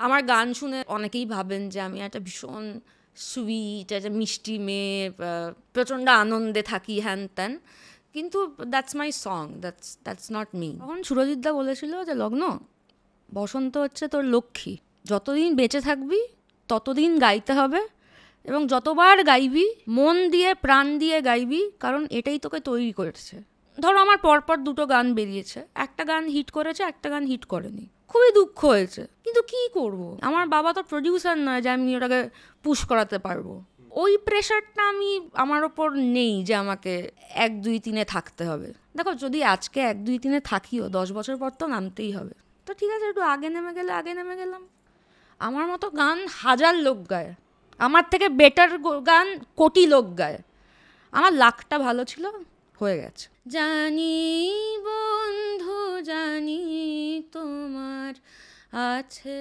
আমার গান শুনে অনেকেই ভাবেন যে আমি একটা ভীষণ সুইট, একটা মিষ্টি মেয়ে, প্রচণ্ড আনন্দে থাকি, হ্যান ত্যান, কিন্তু that's my song, that's not me. তখন সুরজিৎদা বলেছিল যে লগ্ন, বসন্ত হচ্ছে তোর লক্ষ্মী, যতদিন বেঁচে থাকবি ততদিন গাইতে হবে, এবং যতবার গাইবি মন দিয়ে প্রাণ দিয়ে গাইবি, কারণ এটাই তোকে তৈরি করেছে। ধরো আমার পরপর দুটো গান বেরিয়েছে, একটা গান হিট করেছে, একটা গান হিট করেনি, খুবই দুঃখ হয়েছে, কিন্তু কি করব, আমার বাবা তো প্রডিউসার নয় যে আমি ওটাকে পুশ করাতে পারবো। ওই প্রেশারটা আমার ওপর নেই যে আমাকে 1, 2, 3-এ থাকতে হবে। দেখো, যদি আজকে 1, 2, 3-এ থাকিও, 10 বছর পর তো নামতেই হবে। তো ঠিক আছে, একটু আগে নেমে গেলে আগে নেমে গেলাম। আমার মতো গান হাজার লোক গায়, আমার থেকে বেটার গান কোটি লোক গায়। আমার লাকটা ভালো ছিল, হয়ে গেছে। জানি বন্ধু, জানি তোমার আছে